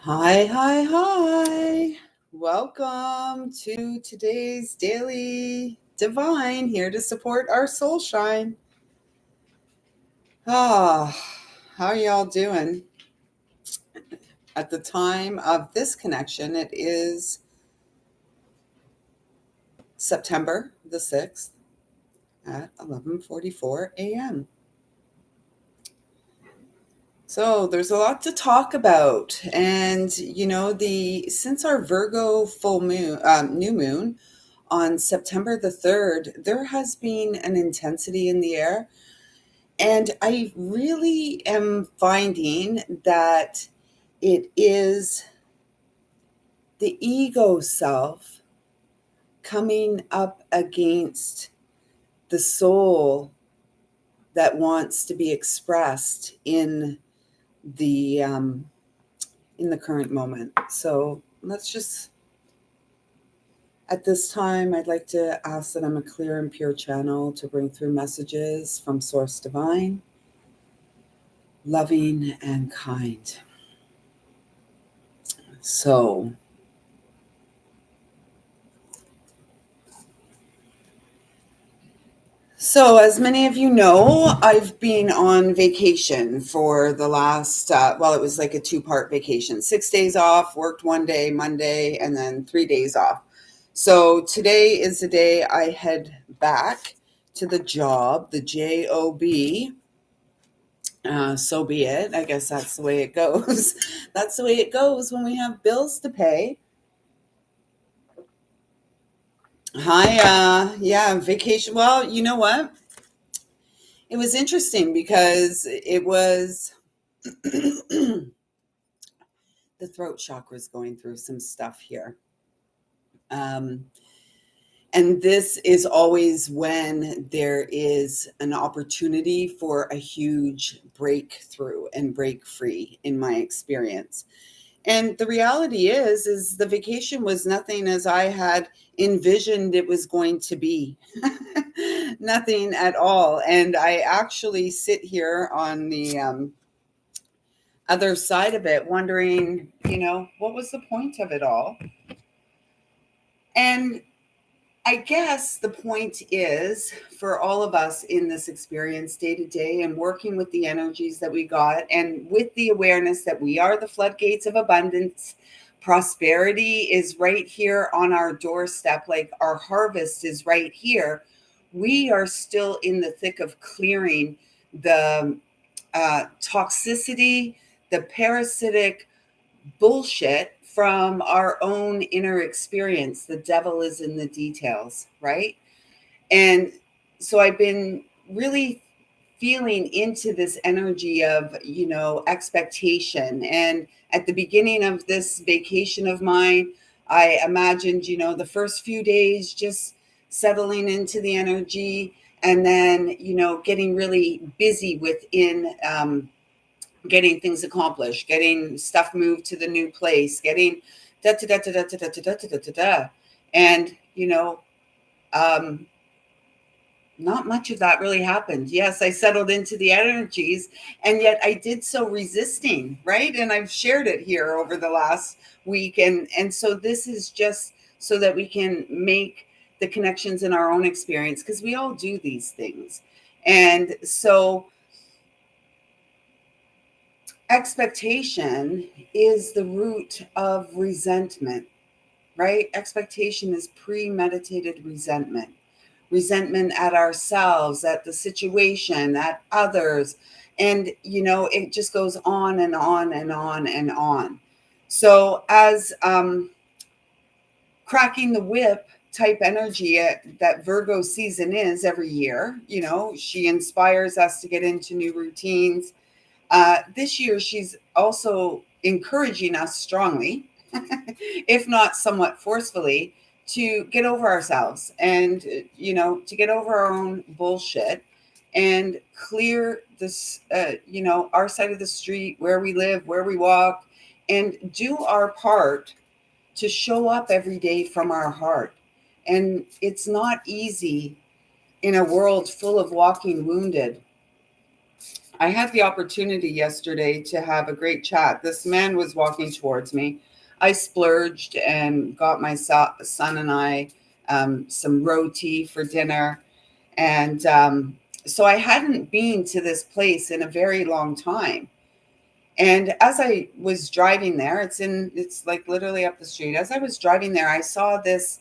Hi. Welcome to today's daily divine here to support our soul shine. How y'all doing? At the time of this connection, it is September the 6th at 11:44 a.m. So there's a lot to talk about. And since our Virgo full moon, new moon on September the 3rd, there has been an intensity in the air. And I really am finding that it is the ego self coming up against the soul that wants to be expressed the in the current moment. So let's just, at this time, I'd like to ask that I'm a clear and pure channel to bring through messages from Source Divine, loving and kind. So, as many of you know, I've been on vacation for the last, it was like a 2-part vacation. 6 days off, worked one day, Monday, and then 3 days off. So today is the day I head back to the job, the job. So be it. I guess that's the way it goes. That's the way it goes when we have bills to pay. Yeah, vacation. Well, you know what? It was interesting because it was the throat chakra is going through some stuff here. And this is always when there is an opportunity for a huge breakthrough and break free, in my experience. And the reality is the vacation was nothing as I had envisioned it was going to be. Nothing at all. And I actually sit here on the other side of it wondering, what was the point of it all? And I guess the point is for all of us in this experience day to day and working with the energies that we got and with the awareness that we are the floodgates of abundance. Prosperity is right here on our doorstep, like our harvest is right here. We are still in the thick of clearing the toxicity, the parasitic bullshit from our own inner experience. The devil is in the details, right? And so I've been really feeling into this energy of, expectation. And at the beginning of this vacation of mine, I imagined, the first few days just settling into the energy and then, getting really busy within getting things accomplished, getting stuff moved to the new place, getting da da da da da da da da da da da. And not much of that really happened. Yes, I settled into the energies, and yet I did so resisting, right? And I've shared it here over the last week, and so this is just so that we can make the connections in our own experience, because we all do these things. And so expectation is the root of resentment, right? Expectation is premeditated resentment. Resentment at ourselves, at the situation, at others. And, it just goes on and on and on and on. So, as cracking the whip type energy that Virgo season is every year, she inspires us to get into new routines. This year, she's also encouraging us strongly, if not somewhat forcefully, to get over ourselves and, to get over our own bullshit and clear this, our side of the street, where we live, where we walk, and do our part to show up every day from our heart. And it's not easy in a world full of walking wounded. I had the opportunity yesterday to have a great chat. This man was walking towards me. I splurged and got my son and I some roti for dinner. And so I hadn't been to this place in a very long time. And as I was driving there, it's like literally up the street. As I was driving there, I saw this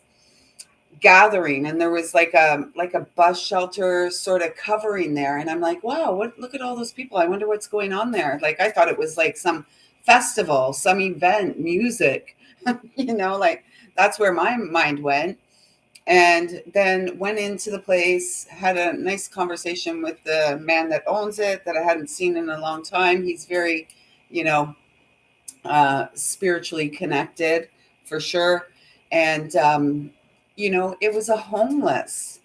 gathering, and there was like a bus shelter sort of covering there, and I'm like, wow, what, look at all those people. I wonder what's going on there. Like, I thought it was like some festival, some event, music. Like, that's where my mind went. And then went into the place, had a nice conversation with the man that owns it, that I hadn't seen in a long time. He's very, you know spiritually connected, for sure. And it was a homeless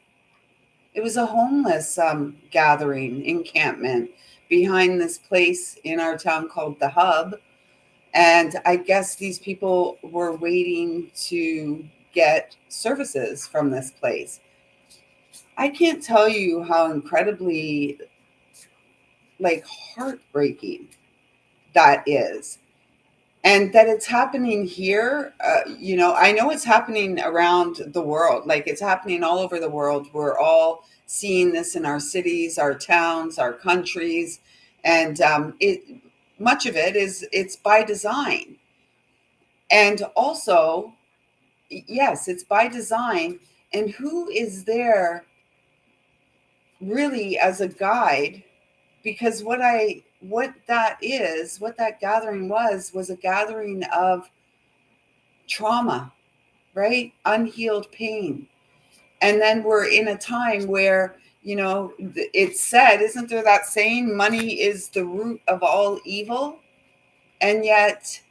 gathering, encampment behind this place in our town called the Hub. And I guess these people were waiting to get services from this place. I can't tell you how incredibly, like, heartbreaking that is. And that it's happening here. I know it's happening around the world. Like, it's happening all over the world. We're all seeing this in our cities, our towns, our countries. And it much of it is, it's by design. And also, yes, it's by design. And who is there really as a guide? Because what that gathering was a gathering of trauma, right? Unhealed pain. And then we're in a time where, it's said, isn't there that saying, money is the root of all evil? And yet,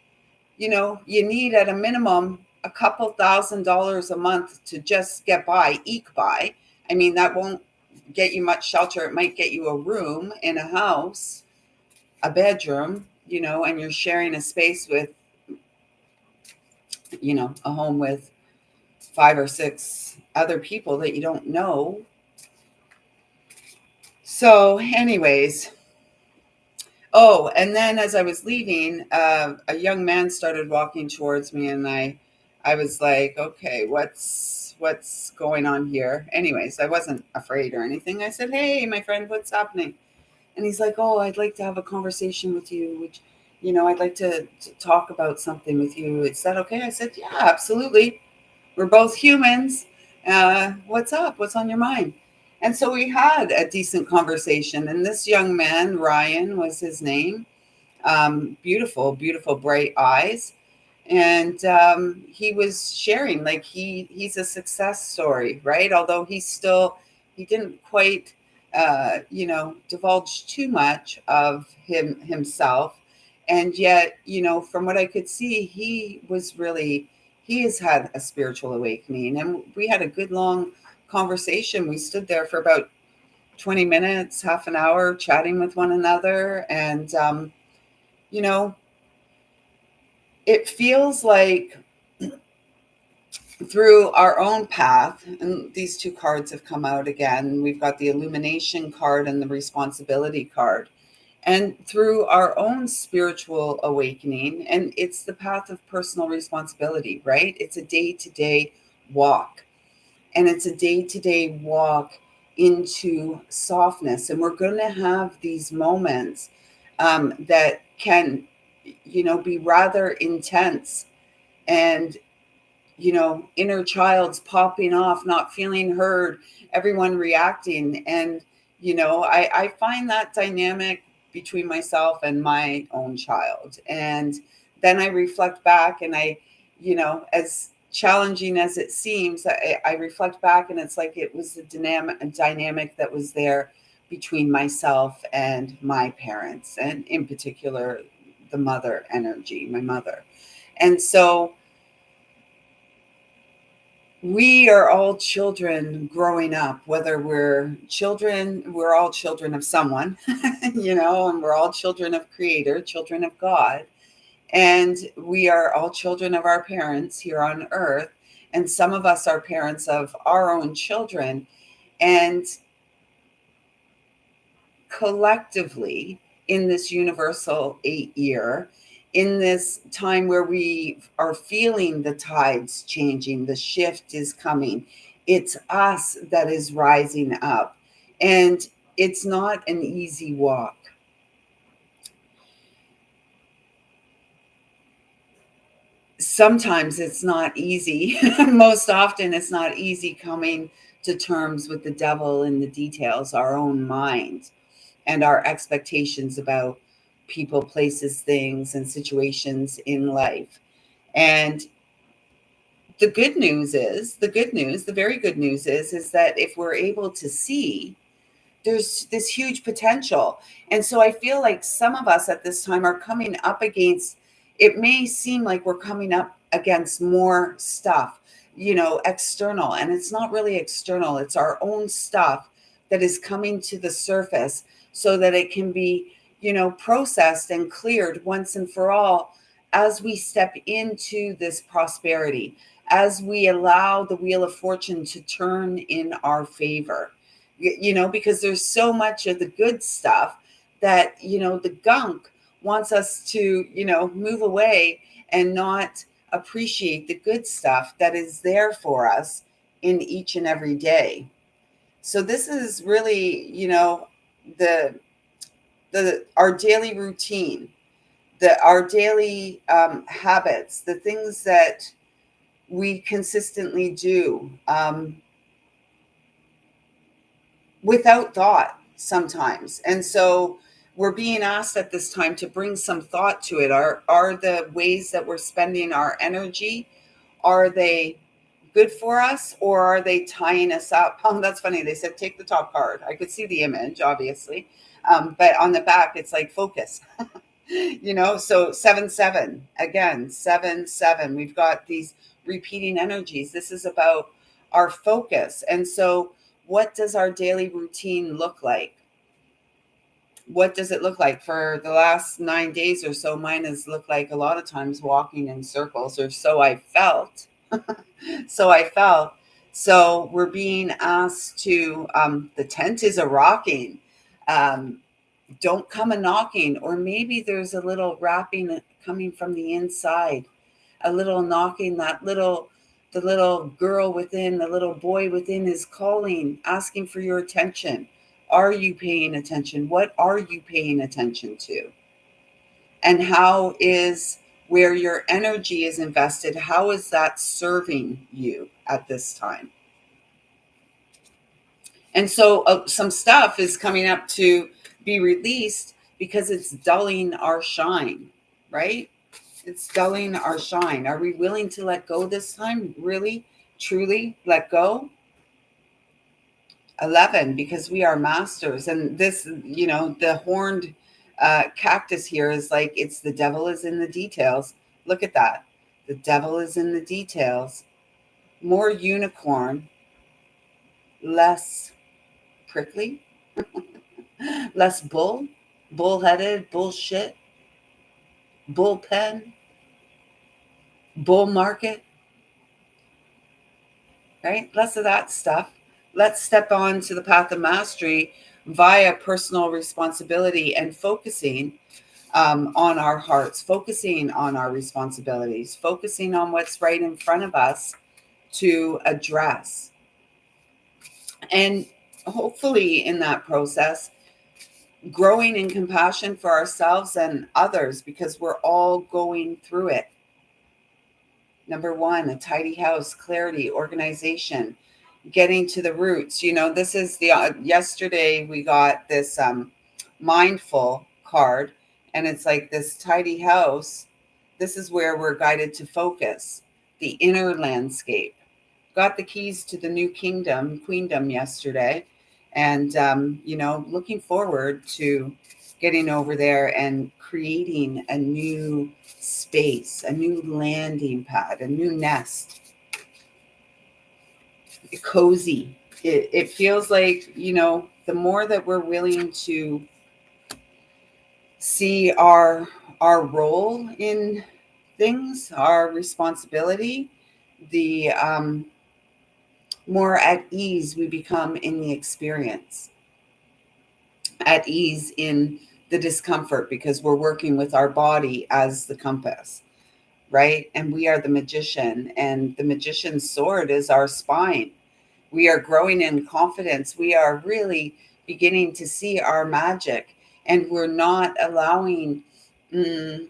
you need at a minimum a couple $1,000s a month to just get by, eke by. I mean, that won't get you much shelter. It might get you a room in a house, a bedroom, and you're sharing a space with, a home with 5 or 6 other people that you don't know. So, anyways, oh, and then as I was leaving, a young man started walking towards me, and I was like, okay, what's going on here? Anyways, I wasn't afraid or anything. I said, hey, my friend, what's happening? And he's like, oh, I'd like to have a conversation with you, which, I'd like to talk about something with you. Is that okay? I said, yeah, absolutely. We're both humans. What's up? What's on your mind? And so we had a decent conversation. And this young man, Ryan was his name, beautiful, beautiful, bright eyes. And he was sharing, like, he's a success story, right? Although he didn't quite, divulge too much of himself. And yet, from what I could see, he has had a spiritual awakening. And we had a good long conversation. We stood there for about 20 minutes, half an hour, chatting with one another. And, you know, it feels like through our own path, and these two cards have come out again. We've got the illumination card and the responsibility card. And through our own spiritual awakening, and it's the path of personal responsibility, right? It's a day to day walk, and it's a day to day walk into softness. And we're going to have these moments that can, be rather intense. And inner child's popping off, not feeling heard, everyone reacting. And, I find that dynamic between myself and my own child. And then I reflect back, and as challenging as it seems, I reflect back, and it's like it was a dynamic that was there between myself and my parents, and in particular, the mother energy, my mother. And so, we are all children growing up, whether we're all children of someone, and we're all children of Creator, children of God. And we are all children of our parents here on earth. And some of us are parents of our own children. And collectively in this universal 8 year, in this time where we are feeling the tides changing, the shift is coming, it's us that is rising up. And it's not an easy walk. Sometimes it's not easy. Most often, it's not easy coming to terms with the devil in the details, our own mind, and our expectations about people, places, things, and situations in life. And the very good news is that if we're able to see, there's this huge potential. And so I feel like some of us at this time are coming up against, it may seem like we're coming up against more stuff, external. And it's not really external, it's our own stuff that is coming to the surface so that it can be, processed and cleared once and for all as we step into this prosperity, as we allow the wheel of fortune to turn in our favor. Because there's so much of the good stuff that, the gunk wants us to, move away and not appreciate the good stuff that is there for us in each and every day. So this is really, the our daily routine, our daily habits, the things that we consistently do. Without thought sometimes. And so we're being asked at this time to bring some thought to it. Are the ways that we're spending our energy, are they good for us, or are they tying us up? Oh, that's funny. They said take the top card. I could see the image, obviously. But on the back, it's like focus. So 7-7, again, 7-7. We've got these repeating energies. This is about our focus. And so what does our daily routine look like? What does it look like? For the last 9 days or so, mine has looked like a lot of times walking in circles, or so I felt. So we're being asked to, the tent is a rocking. Don't come a knocking, or maybe there's a little rapping coming from the inside, a little knocking, the little girl within, the little boy within is calling, asking for your attention. Are you paying attention? What are you paying attention to? And how is where your energy is invested, how is that serving you at this time? And so some stuff is coming up to be released because it's dulling our shine, right? It's dulling our shine. Are we willing to let go this time? Really, truly let go? 11, because we are masters. And this, the horned cactus here is like, it's the devil is in the details. Look at that. The devil is in the details. More unicorn, less prickly, less bullheaded, bullshit, bullpen, bull market, right? Less of that stuff. Let's step on to the path of mastery via personal responsibility and focusing on our hearts, focusing on our responsibilities, focusing on what's right in front of us to address. And hopefully, in that process, growing in compassion for ourselves and others, because we're all going through it. Number one, a tidy house, clarity, organization, getting to the roots. This is yesterday we got this mindful card, and it's like this tidy house. This is where we're guided to focus, the inner landscape. Got the keys to the new queendom yesterday, and looking forward to getting over there and creating a new space, a new landing pad, a new nest. Cozy. It feels like, the more that we're willing to see our role in things, our responsibility, the more at ease we become in the experience. at ease in the discomfort, because we're working with our body as the compass, right? And we are the magician, and the magician's sword is our spine. We are growing in confidence. We are really beginning to see our magic, and we're not allowing mm,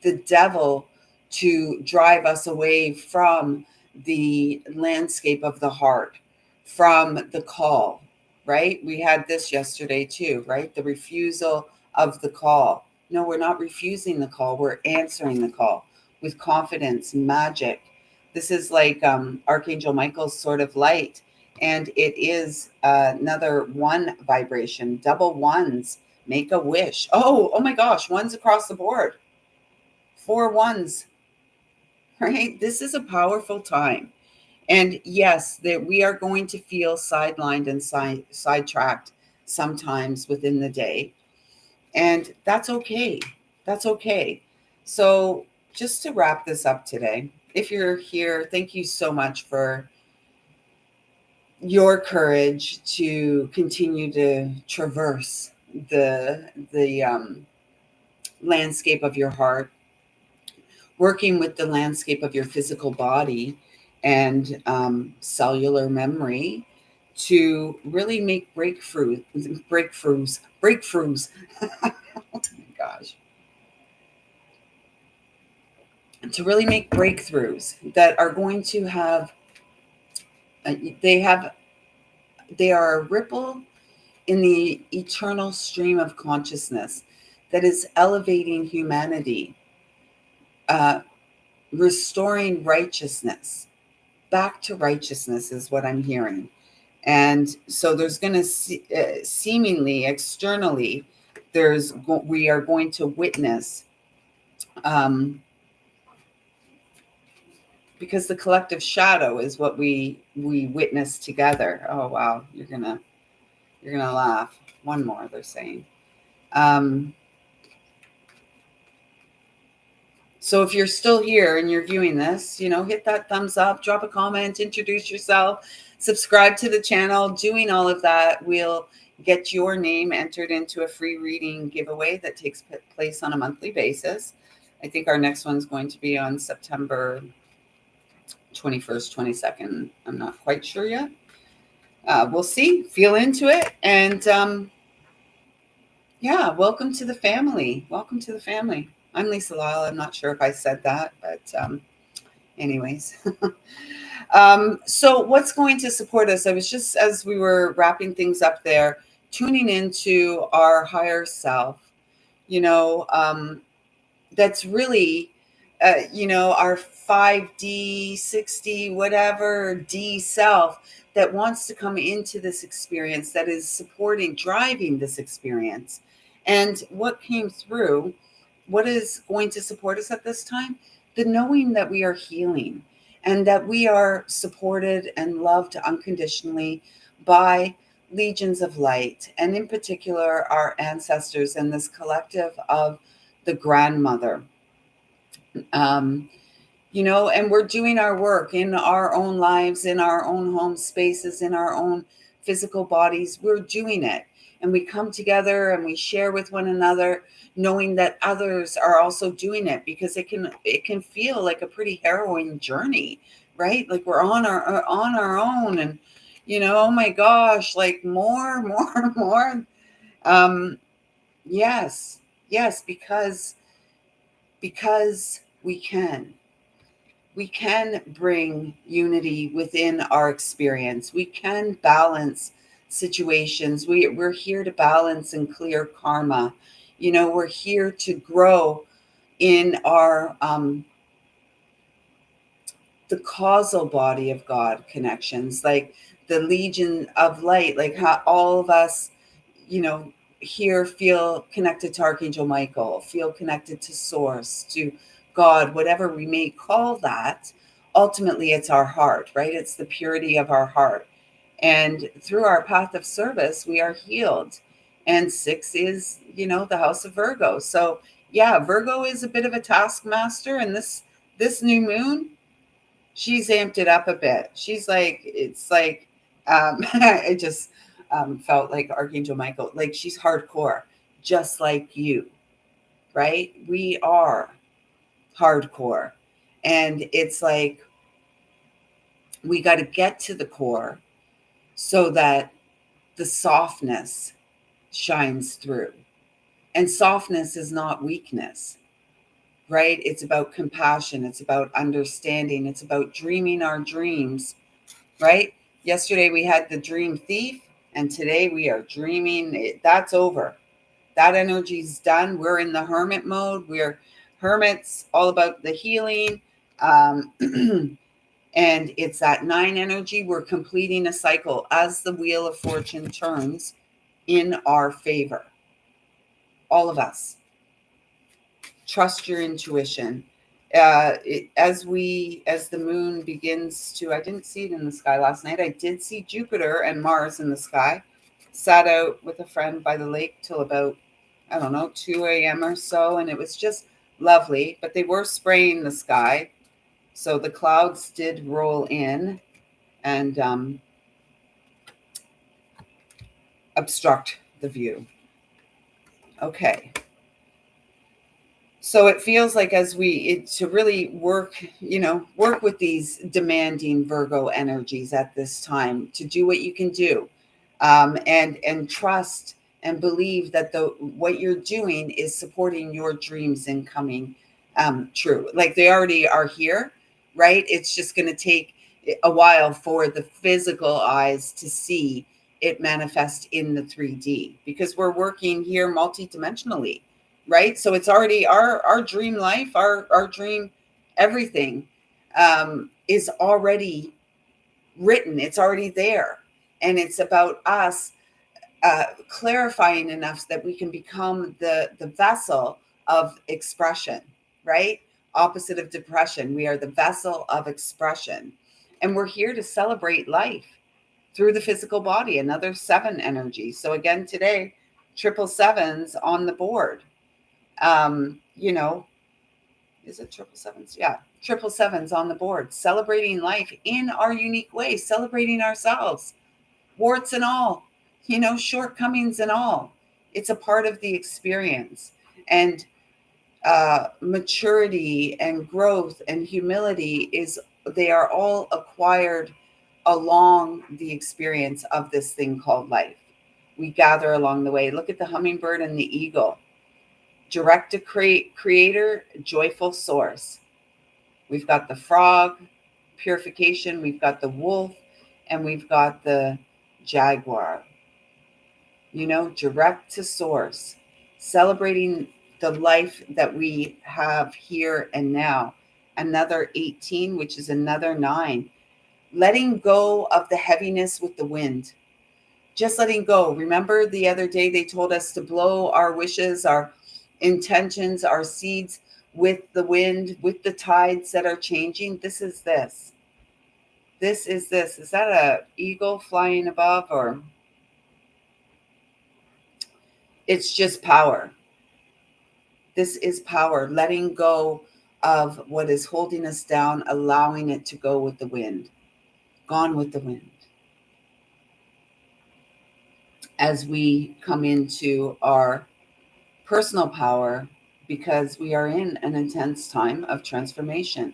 the devil to drive us away from the landscape of the heart, from the call, right? We had this yesterday too, right? The refusal of the call. No, we're not refusing the call. We're answering the call with confidence, magic. This is like Archangel Michael's sort of light. And it is another one vibration, double ones, make a wish. Oh my gosh, ones across the board. 4 ones, right? This is a powerful time. And yes, that we are going to feel sidelined and sidetracked sometimes within the day. And that's okay. That's okay. So, just to wrap this up today, if you're here, thank you so much for your courage to continue to traverse the landscape of your heart, working with the landscape of your physical body and cellular memory to really make breakthroughs. Oh my gosh. To really make breakthroughs that are going to have, uh, they have, they are a ripple in the eternal stream of consciousness that is elevating humanity, uh, restoring righteousness. Back to righteousness is what I'm hearing. And so there's going to seemingly externally, we are going to witness, um, because the collective shadow is what we witness together. Oh wow, you're gonna laugh. One more, they're saying. Um, So if you're still here and you're viewing this, hit that thumbs up, drop a comment, introduce yourself, subscribe to the channel. Doing all of that will get your name entered into a free reading giveaway that takes place on a monthly basis. I think our next one's going to be on September 21st, 22nd. I'm not quite sure yet. We'll see. Feel into it. And yeah, welcome to the family. Welcome to the family. I'm Lisa Lyle. I'm not sure if I said that, but anyways. So what's going to support us? I was just, as we were wrapping things up there, tuning into our higher self, that's really, our 5D, 6D, whatever D self that wants to come into this experience, that is supporting, driving this experience. And what came through, what is going to support us at this time? The knowing that we are healing and that we are supported and loved unconditionally by legions of light, and in particular, our ancestors and this collective of the grandmother. Um, and we're doing our work in our own lives, in our own home spaces, in our own physical bodies. We're doing it. And we come together and we share with one another, knowing that others are also doing it, because it can feel like a pretty harrowing journey, right? Like we're on our own, and oh my gosh, like more, more. Um, yes, yes, because we can bring unity within our experience. We can balance situations. We're here to balance and clear karma. We're here to grow in our the causal body of God connections, like the legion of light, like how all of us, you know, here feel connected to Archangel Michael, feel connected to Source, to God, whatever we may call that. Ultimately, it's our heart, right? It's the purity of our heart. And through our path of service, we are healed. And 6 is, the house of Virgo. So yeah, Virgo is a bit of a taskmaster, and this new moon, she's amped it up a bit. She's like, it's like, I just, felt like Archangel Michael. Like, she's hardcore, just like you, right? We are hardcore. And it's like, we got to get to the core so that the softness shines through. And softness is not weakness, right? It's about compassion. It's about understanding. It's about dreaming our dreams, right? Yesterday we had the dream thief, and today we are dreaming. That's over. That energy's done. We're in the hermit mode. We're hermits, all about the healing. Um, and it's that 9 energy. We're completing a cycle as the wheel of fortune turns in our favor. All of us. Trust your intuition. As the moon begins to, I didn't see it in the sky last night. I did see Jupiter and Mars in the sky. Sat out with a friend by the lake till about, I don't know, 2 a.m. or so, and it was just lovely. But they were spraying the sky, so the clouds did roll in and obstruct the view. Okay. So it feels like to really work with these demanding Virgo energies at this time, to do what you can do, and trust and believe that what you're doing is supporting your dreams and coming true. Like, they already are here, right? It's just going to take a while for the physical eyes to see it manifest in the 3D, because we're working here multidimensionally, right? So it's already our dream life, our dream everything is already written. It's already there, and it's about us clarifying enough so that we can become the vessel of expression, right? Opposite of depression, we are the vessel of expression, and we're here to celebrate life through the physical body. Another 7 energy. So again, today, 777s on the board. You know, is it 777s? Yeah, 777s on the board, celebrating life in our unique way, celebrating ourselves, warts and all, shortcomings and all. It's a part of the experience. And maturity and growth and humility they are all acquired along the experience of this thing called life. We gather along the way. Look at the hummingbird and the eagle. Direct to creator, joyful source. We've got the frog, purification. We've got the wolf, and we've got the jaguar. Direct to source, celebrating the life that we have here and now. Another 18, which is another 9. Letting go of the heaviness with the wind. Just letting go. Remember the other day they told us to blow our wishes, our intentions, our seeds with the wind, with the tides that are changing. This is this. This is this. Is that a eagle flying above, or it's just power? This is power, letting go of what is holding us down, allowing it to go with the wind. Gone with the wind. As we come into our personal power, because we are in an intense time of transformation.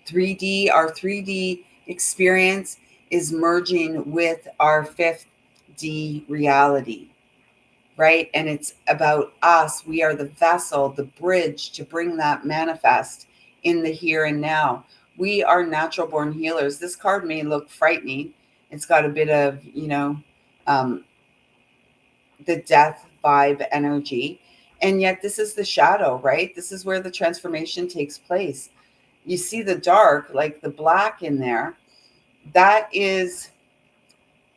3D, our 3D experience is merging with our 5D reality, right? And it's about us. We are the vessel, the bridge to bring that manifest in the here and now. We are natural born healers. This card may look frightening. It's got a bit of, the death vibe energy. And yet this is the shadow, right? This is where the transformation takes place. You see the dark, like the black in there. That is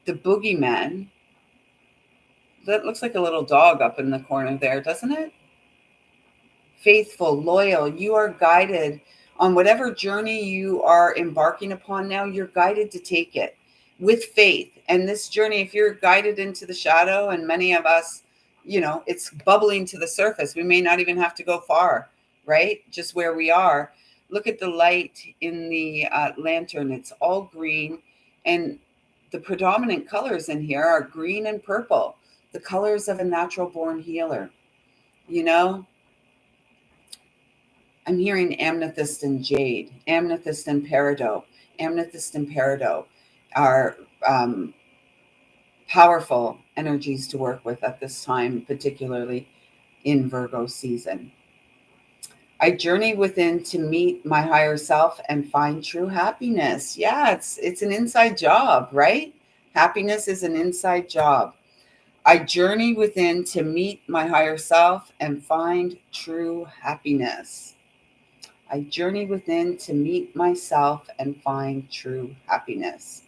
the boogeyman. That looks like a little dog up in the corner there, doesn't it? Faithful, loyal. You are guided on whatever journey you are embarking upon now. You're guided to take it with faith. And this journey, if you're guided into the shadow, and many of us, it's bubbling to the surface. We may not even have to go far, right? Just where we are. Look at the light in the lantern. It's all green. And the predominant colors in here are green and purple, the colors of a natural born healer. You know, I'm hearing amethyst and jade, amethyst and peridot. Amethyst and peridot are powerful energies to work with at this time, particularly in Virgo season. I journey within to meet my higher self and find true happiness. Yeah, it's an inside job, right? Happiness is an inside job. I journey within to meet my higher self and find true happiness. I journey within to meet myself and find true happiness.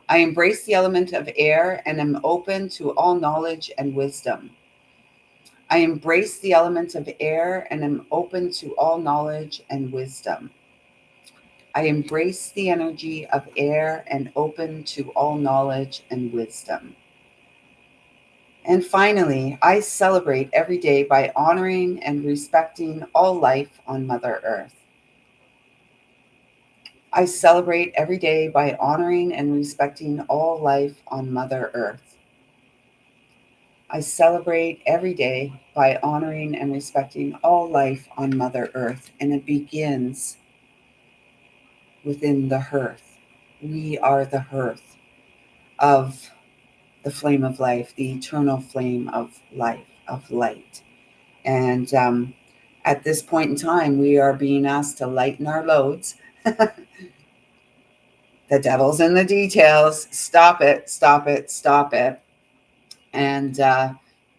I embrace the element of air and am open to all knowledge and wisdom. I embrace the element of air and am open to all knowledge and wisdom. I embrace the energy of air and open to all knowledge and wisdom. And finally, I celebrate every day by honoring and respecting all life on Mother Earth. I celebrate every day by honoring and respecting all life on Mother Earth. I celebrate every day by honoring and respecting all life on Mother Earth, and it begins within the hearth. We are the hearth of the flame of life, the eternal flame of life, of light. And at this point in time, we are being asked to lighten our loads. The devil's in the details. Stop it, stop it, stop it. And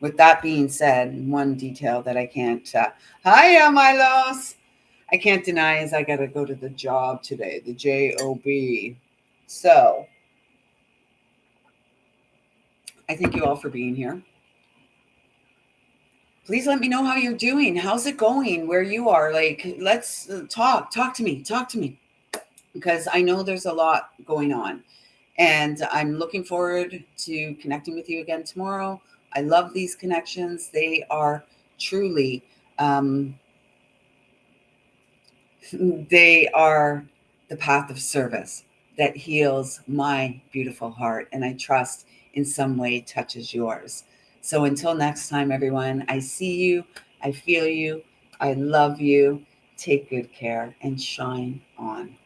with that being said, one detail that I can't, hiya, Milos, I can't deny is I got to go to the job today, the job. So I thank you all for being here. Please let me know how you're doing. How's it going where you are? Like, let's talk to me, because I know there's a lot going on. And I'm looking forward to connecting with you again tomorrow. I love these connections. They are truly, they are the path of service that heals my beautiful heart. And I trust in some way touches yours. So until next time, everyone, I see you. I feel you. I love you. Take good care and shine on.